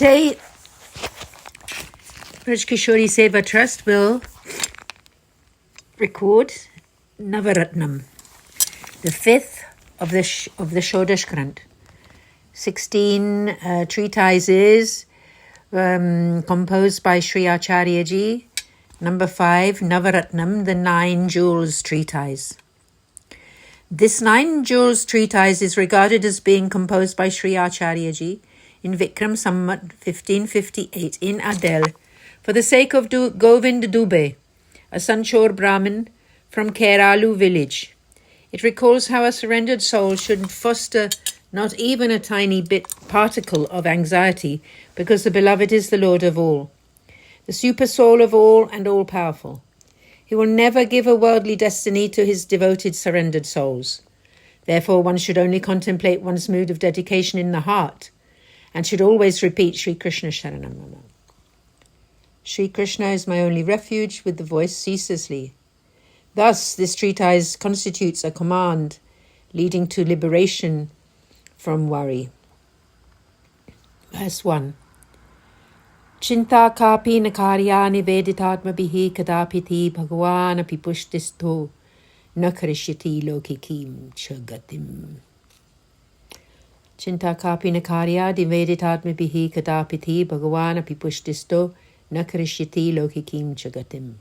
Today, Braj Kishori Seva Trust will record Navaratnam, the fifth of the Sodash Granth. 16 treatises composed by Sri Acharya ji. Number 5, Navaratnam, the 9 Jewels treatise. This 9 Jewels treatise is regarded as being composed by Sri Acharya ji in Vikram Samvat 1558 in Adel for the sake of Govind Dubey, a Sanchor Brahmin from Keralu village. It recalls how a surrendered soul should foster not even a tiny particle of anxiety, because the beloved is the Lord of all, the super soul of all and all-powerful. He will never give a worldly destiny to his devoted surrendered souls. Therefore, one should only contemplate one's mood of dedication in the heart, and should always repeat Sri Krishna Sharanam Mama. Sri Krishna is my only refuge, with the voice ceaselessly. Thus, this treatise constitutes a command leading to liberation from worry. Verse 1. Chinta kapi nakarya niveditatmabihi kadapiti bhagavan api pushtisto nakarishyati lokikim chagatim. Chinta kapi nakarya niveditatmabihi kadapiti bhagavan api pushtisto nakarishyati lokikim chagatim.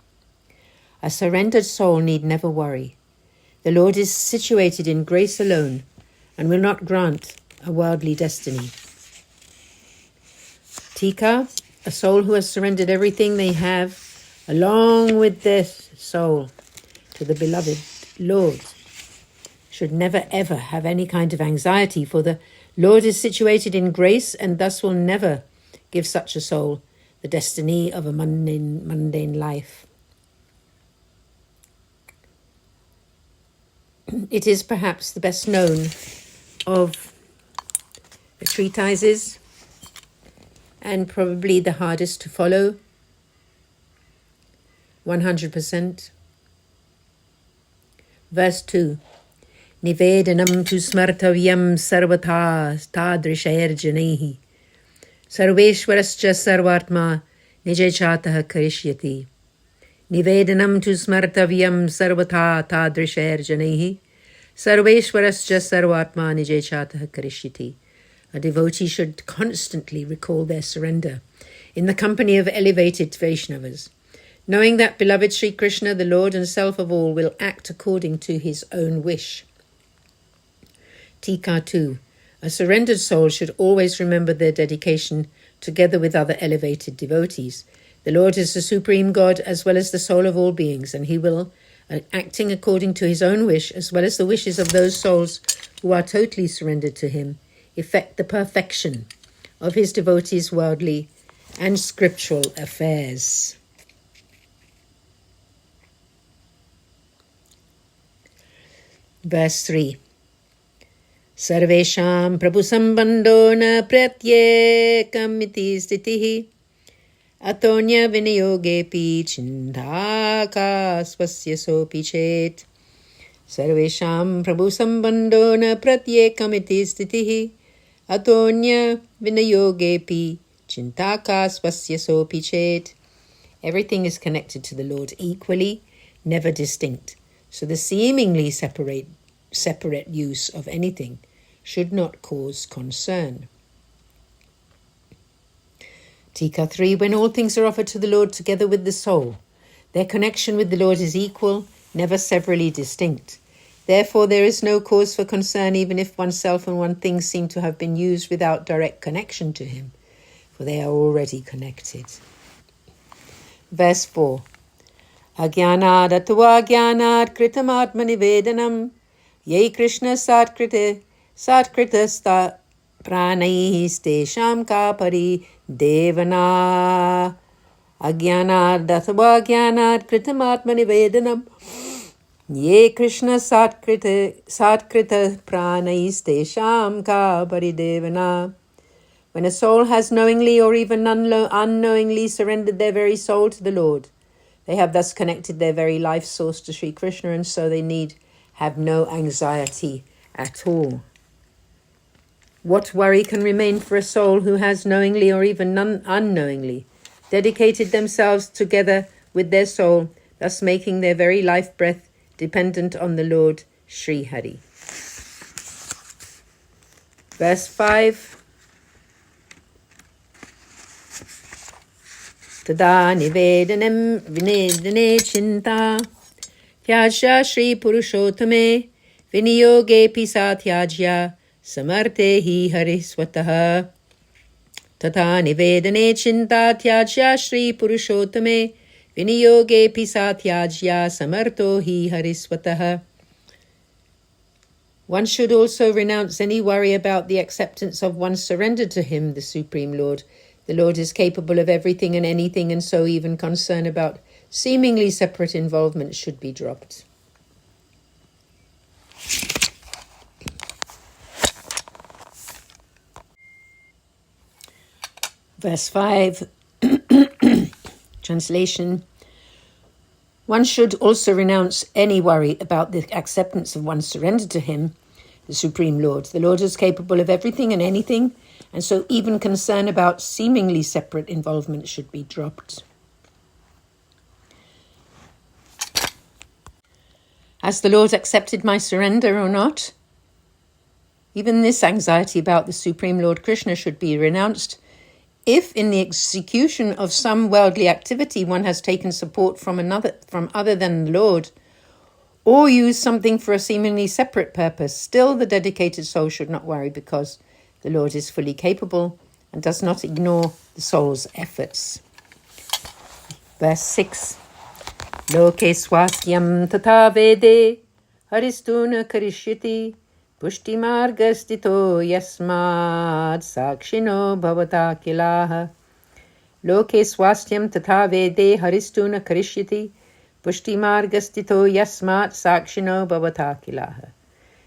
A surrendered soul need never worry. The Lord is situated in grace alone and will not grant a worldly destiny. Tika, a soul who has surrendered everything they have, along with their soul, to the beloved Lord, should never ever have any kind of anxiety, for the Lord is situated in grace and thus will never give such a soul the destiny of a mundane life. It is perhaps the best known of the treatises and probably the hardest to follow 100%. Verse 2. Nivedanam tu smartavyam sarvata tadrishair janaihi sarveshwarascha sarvatma nijachataha karishyati. Nivedanam tu smartavyam sarvata tadrishair janaihi sarveshwarascha sarvatma nijachataha karishyati. A devotee should constantly recall their surrender in the company of elevated Vaishnavas, knowing that beloved Sri Krishna, the Lord and Self of all, will act according to his own wish. Tika 2. A surrendered soul should always remember their dedication together with other elevated devotees. The Lord is the supreme God as well as the soul of all beings, and he will, acting according to his own wish as well as the wishes of those souls who are totally surrendered to him, effect the perfection of his devotees' worldly and scriptural affairs. Verse 3. Sarvesham prabhu sambandho na pratyekam iti stitihi atonya viniyogepi chindaka swasya sopi chet. Sarvesham prabhu sambandho na pratyekam iti stitihi atonya vinayogepi chintaka swasya sopi chet. Everything is connected to the Lord equally, never distinct. So the seemingly separate use of anything should not cause concern. Tika 3. When all things are offered to the Lord together with the soul, their connection with the Lord is equal, never severally distinct. Therefore, there is no cause for concern even if oneself and one thing seem to have been used without direct connection to him, for they are already connected. Verse 4. Ajnanad atva ajnanad kritam atma nivedanam ye Krishna satkrita sta pranaihi stesham ka pari devana. Ajnanad atva ajnanad kritam atma nivedanam ye Krishna satkrita pranais tesham ka paridevana. When a soul has knowingly or even unknowingly surrendered their very soul to the Lord, they have thus connected their very life source to Sri Krishna, and so they need have no anxiety at all. What worry can remain for a soul who has knowingly or even unknowingly dedicated themselves together with their soul, thus making their very life breath dependent on the Lord Sri Hari. Verse 5. Tada nivedanam vinedane chinta tyajya Sri Purushottame viniyoge pisa tyajya samartehi hariswataha. Tata nivedane chinta tyajya Sri Purushottame viniyoge pisa tyajya samarto hi hariswataha. One should also renounce any worry about the acceptance of one's surrender to him, the Supreme Lord. The Lord is capable of everything and anything, and so even concern about seemingly separate involvement should be dropped. Verse 5, translation. One should also renounce any worry about the acceptance of one's surrender to him, the Supreme Lord. The Lord is capable of everything and anything, and so even concern about seemingly separate involvement should be dropped. Has the Lord accepted my surrender or not? Even this anxiety about the Supreme Lord Krishna should be renounced. If in the execution of some worldly activity one has taken support from other than the Lord, or used something for a seemingly separate purpose, still the dedicated soul should not worry, because the Lord is fully capable and does not ignore the soul's efforts. Verse 6. Loke swastyam tata vede haristuna karishyati pushti marga stito yasmad sakshino bhavata kilaha. Loke swastyam tata vede haristuna karishyati pushti marga stito yasmat sakshino bhavata kilaha.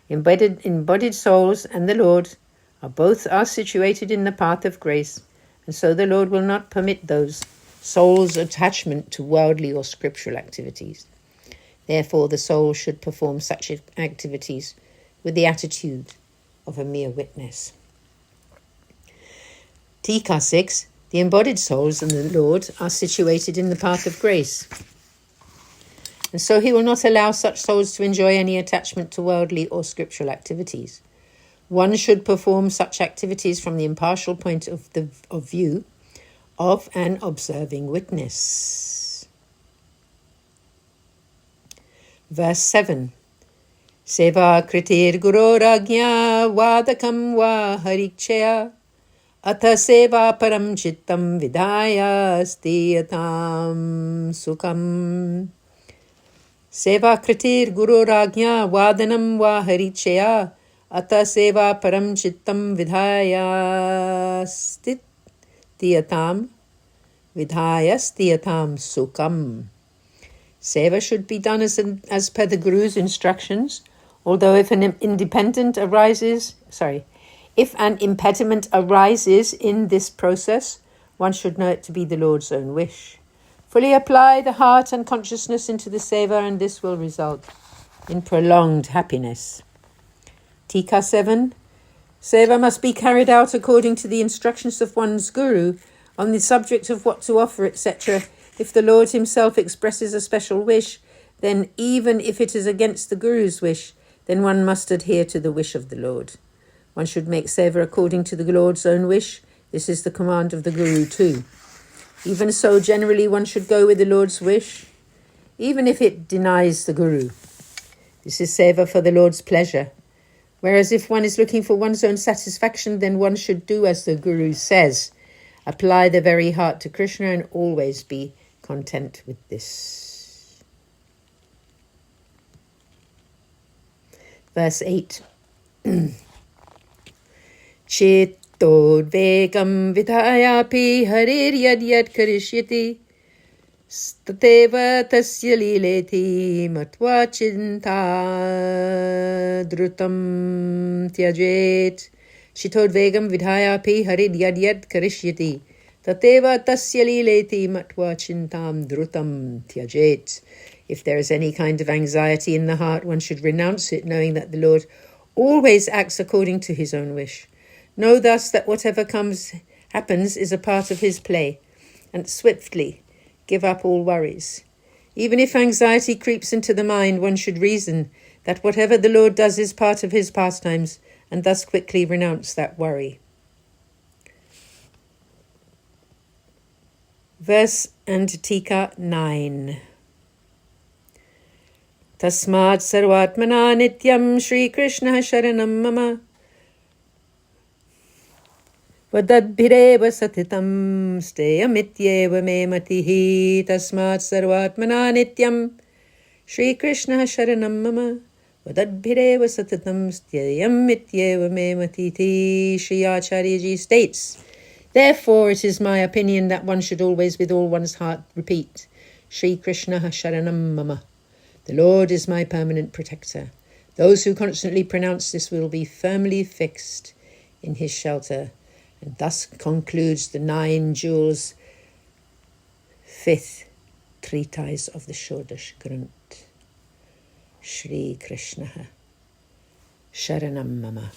Embodied souls and the Lord are situated in the path of grace, and so the Lord will not permit those souls' attachment to worldly or scriptural activities. Therefore, the soul should perform such activities with the attitude of a mere witness. Tika 6. The embodied souls and the Lord are situated in the path of grace, and so he will not allow such souls to enjoy any attachment to worldly or scriptural activities. One should perform such activities from the impartial point of view of an observing witness. Verse 7. Seva kritir guroragya vadakam va harikshaya atha seva param chittam vidhaya stiyatam sukham. Seva kritir guroragya vadanam va harikshaya atha seva param chittam vidhaya stiyatam sukham. Seva should be done as per the Guru's instructions, although if an impediment arises in this process, one should know it to be the Lord's own wish. Fully apply the heart and consciousness into the seva, and this will result in prolonged happiness. Tika 7. Seva must be carried out according to the instructions of one's Guru on the subject of what to offer, etc. If the Lord himself expresses a special wish, then even if it is against the Guru's wish, then one must adhere to the wish of the Lord. One should make seva according to the Lord's own wish. This is the command of the Guru too. Even so, generally one should go with the Lord's wish, even if it denies the Guru. This is seva for the Lord's pleasure. Whereas if one is looking for one's own satisfaction, then one should do as the Guru says. Apply the very heart to Krishna and always be content with this. Verse 8. Chittodvegam vidhayapi harir yad karishyati stateva tasya lileti matva chinta drutam tyajet. Chittodvegam vidhayapi harir yad karishyati tateva tasya lileti matva chintam drutam tyajet. If there is any kind of anxiety in the heart, one should renounce it, knowing that the Lord always acts according to his own wish. Know thus that whatever happens is a part of his play, and swiftly give up all worries. Even if anxiety creeps into the mind, one should reason that whatever the Lord does is part of his pastimes, and thus quickly renounce that worry. Verse and Tika 9. Tasmat sarvatmana nityam Sri Krishna sharanam mama vadadbhireva satitam steyamityeva me matihi. Tasmat sarvatmana nityam Sri Krishna sharanam mama vadadbhireva satitam steyamityeva me matihi. Sri Acharya Ji states, therefore it is my opinion that one should always with all one's heart repeat, Sri Krishna sharanam mama. The Lord is my permanent protector. Those who constantly pronounce this will be firmly fixed in his shelter. And thus concludes the 9 jewels, 5th treatise of the Sodash Granth. Shri Krishna Sharanam Mama.